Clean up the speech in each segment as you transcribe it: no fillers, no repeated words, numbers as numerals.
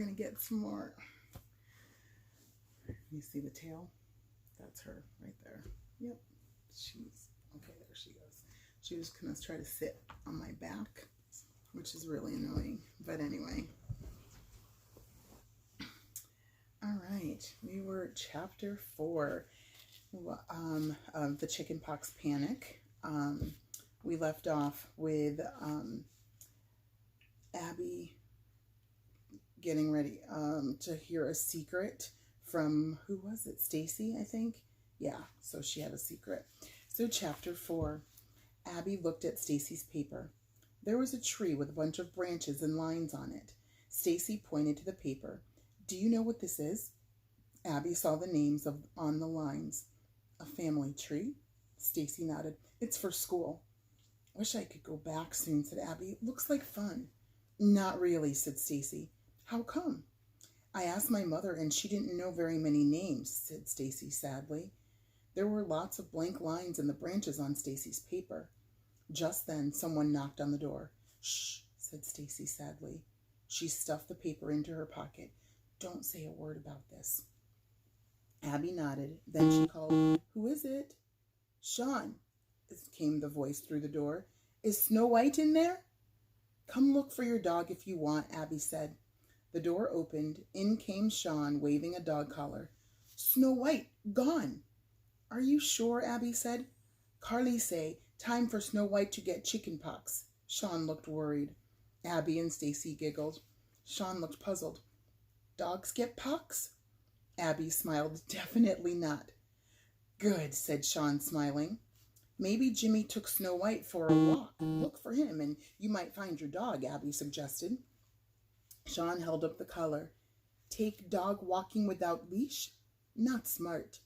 going to get some more. You see the tail? That's her right there. Yep. Okay, there she goes. She was going to try to sit on my back, which is really annoying. But anyway. All right. We were at chapter 4 of the chickenpox panic. We left off with Abby getting ready to hear a secret from, who was it? Stacy, I think. Yeah, so she had a secret. So chapter 4, Abby looked at Stacy's paper. There was a tree with a bunch of branches and lines on it. Stacy pointed to the paper. Do you know what this is? Abby saw the names on the lines. A family tree? Stacy nodded. It's for school. Wish I could go back soon, said Abby. Looks like fun. Not really, said Stacy. How come? I asked my mother and she didn't know very many names, said Stacy sadly. There were lots of blank lines in the branches on Stacy's paper. Just then, someone knocked on the door. Shh, said Stacy sadly. She stuffed the paper into her pocket. Don't say a word about this. Abby nodded. Then she called, Who is it? Sean, came the voice through the door. Is Snow White in there? Come look for your dog if you want, Abby said. The door opened. In came Sean, waving a dog collar. Snow White, gone. Are you sure? Abby said. Carly say, time for Snow White to get chickenpox. Sean looked worried. Abby and Stacy giggled. Sean looked puzzled. Dogs get pox? Abby smiled. Definitely not. Good, said Sean, smiling. Maybe Jimmy took Snow White for a walk. Look for him and you might find your dog, Abby suggested. Sean held up the collar. Take dog walking without leash? Not smart.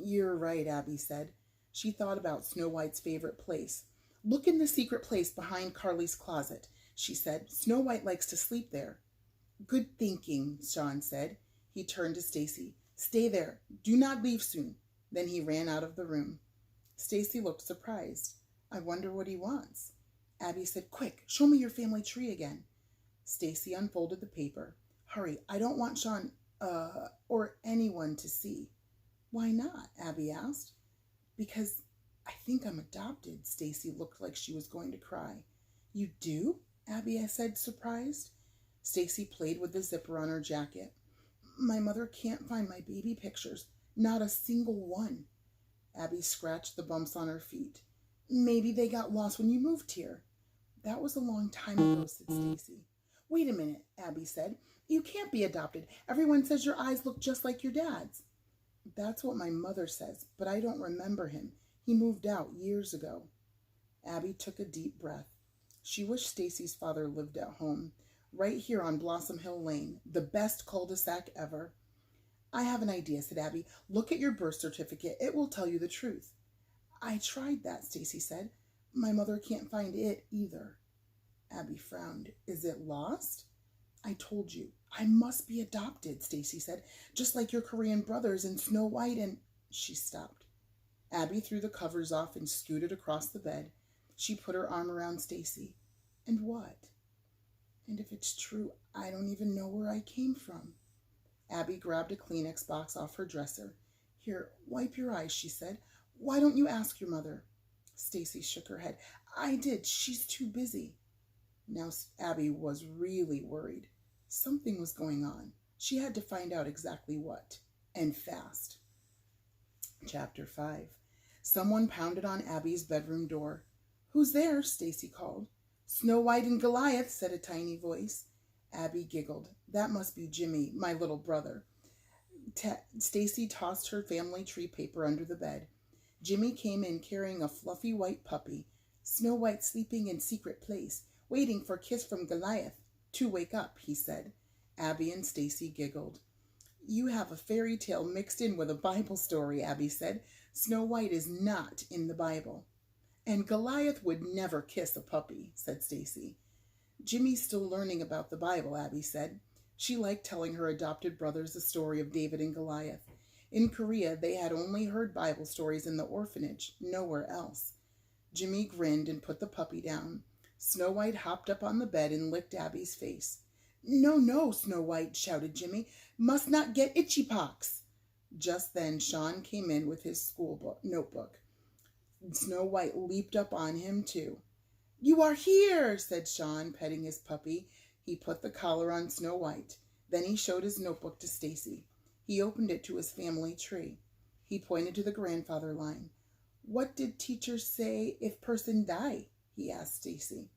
You're right, Abby said. She thought about Snow White's favorite place. Look in the secret place behind Carly's closet, she said. Snow White likes to sleep there. Good thinking, Sean said. He turned to Stacy. Stay there. Do not leave soon. Then he ran out of the room. Stacy looked surprised. I wonder what he wants. Abby said, Quick, show me your family tree again. Stacy unfolded the paper. Hurry, I don't want Sean, or anyone to see. Why not? Abby asked. Because I think I'm adopted. Stacy looked like she was going to cry. You do? Abby said, surprised. Stacy played with the zipper on her jacket. My mother can't find my baby pictures. Not a single one. Abby scratched the bumps on her feet. Maybe they got lost when you moved here. That was a long time ago, said Stacy. Wait a minute, Abby said. You can't be adopted. Everyone says your eyes look just like your dad's. That's what my mother says, but I don't remember him. He moved out years ago. Abby took a deep breath. She wished Stacy's father lived at home, right here on Blossom Hill Lane, the best cul-de-sac ever. I have an idea, said Abby. Look at your birth certificate. It will tell you the truth. I tried that, Stacy said. My mother can't find it either. Abby frowned. Is it lost? I told you. I must be adopted, Stacy said, just like your Korean brothers and Snow White and... She stopped. Abby threw the covers off and scooted across the bed. She put her arm around Stacy. And what? And if it's true, I don't even know where I came from. Abby grabbed a Kleenex box off her dresser. Here, wipe your eyes, she said. Why don't you ask your mother? Stacy shook her head. I did. She's too busy. Now Abby was really worried. Something was going on. She had to find out exactly what, and fast. Chapter 5. Someone pounded on Abby's bedroom door. Who's there? Stacy called. Snow White and Goliath, said a tiny voice. Abby giggled. That must be Jimmy, my little brother. Stacy tossed her family tree paper under the bed. Jimmy came in carrying a fluffy white puppy. Snow White sleeping in secret place, waiting for kiss from Goliath. To wake up, he said. Abby and Stacy giggled. You have a fairy tale mixed in with a Bible story, Abby said. Snow White is not in the Bible. And Goliath would never kiss a puppy, said Stacy. Jimmy's still learning about the Bible, Abby said. She liked telling her adopted brothers the story of David and Goliath. In Korea, they had only heard Bible stories in the orphanage, nowhere else. Jimmy grinned and put the puppy down. Snow White hopped up on the bed and licked Abby's face. No, no, Snow White, shouted Jimmy. Must not get itchy pox. Just then Sean came in with his notebook. Snow White leaped up on him, too. You are here, said Sean, petting his puppy. He put the collar on Snow White. Then he showed his notebook to Stacy. He opened it to his family tree. He pointed to the grandfather line. What did teacher say if person die? He asked Stacy.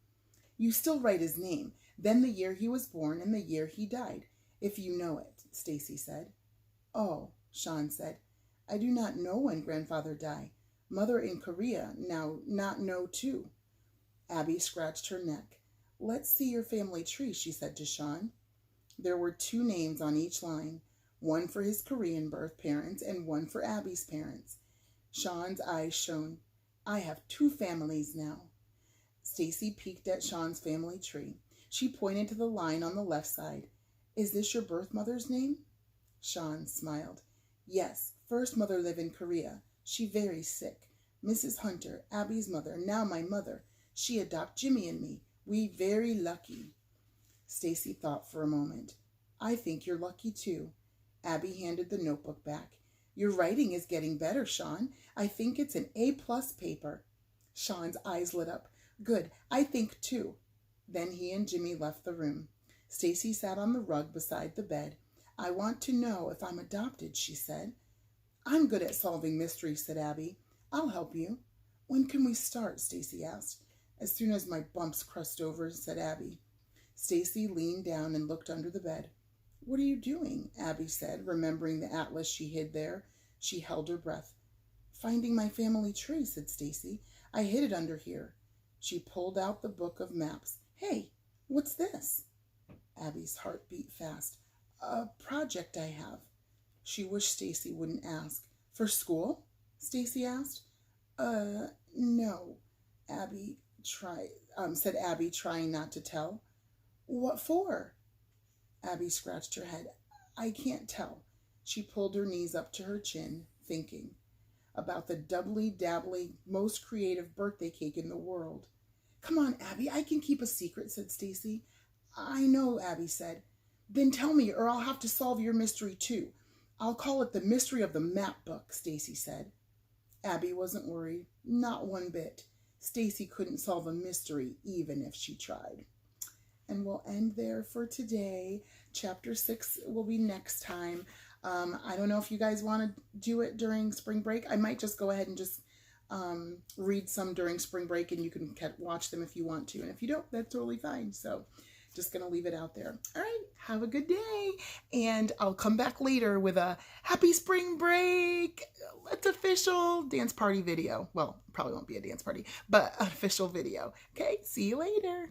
You still write his name, then the year he was born and the year he died, if you know it, Stacy said. Oh, Sean said, I do not know when grandfather died. Mother in Korea now not know too. Abby scratched her neck. Let's see your family tree, she said to Sean. There were 2 names on each line, one for his Korean birth parents and one for Abby's parents. Sean's eyes shone. I have 2 families now. Stacy peeked at Sean's family tree. She pointed to the line on the left side. Is this your birth mother's name? Sean smiled. Yes, first mother live in Korea. She very sick. Mrs. Hunter, Abby's mother, now my mother. She adopt Jimmy and me. We very lucky. Stacy thought for a moment. I think you're lucky too. Abby handed the notebook back. Your writing is getting better, Sean. I think it's an A+ paper. Sean's eyes lit up. Good, I think too. Then he and Jimmy left the room. Stacy sat on the rug beside the bed. I want to know if I'm adopted, she said. I'm good at solving mysteries, said Abby. I'll help you. When can we start? Stacy asked. As soon as my bumps crust over, said Abby. Stacy leaned down and looked under the bed. What are you doing? Abby said, remembering the atlas she hid there. She held her breath. Finding my family tree, said Stacy. I hid it under here. She pulled out the book of maps. Hey, what's this? Abby's heart beat fast. A project I have. She wished Stacy wouldn't ask. For school? Stacy asked. No. Said Abby, trying not to tell. What for? Abby scratched her head. I can't tell. She pulled her knees up to her chin, thinking about the doubly-dabbly, most creative birthday cake in the world. Come on, Abby, I can keep a secret, said Stacy. I know, Abby said. Then tell me, or I'll have to solve your mystery too. I'll call it the mystery of the map book, Stacy said. Abby wasn't worried, not one bit. Stacy couldn't solve a mystery, even if she tried. And we'll end there for today. Chapter 6 will be next time. I don't know if you guys want to do it during spring break. I might just go ahead and just read some during spring break, and you can watch them if you want to. And if you don't, that's totally fine. So just going to leave it out there. All right, have a good day. And I'll come back later with a happy spring break. It's official dance party video. Well, probably won't be a dance party, but an official video. Okay, see you later.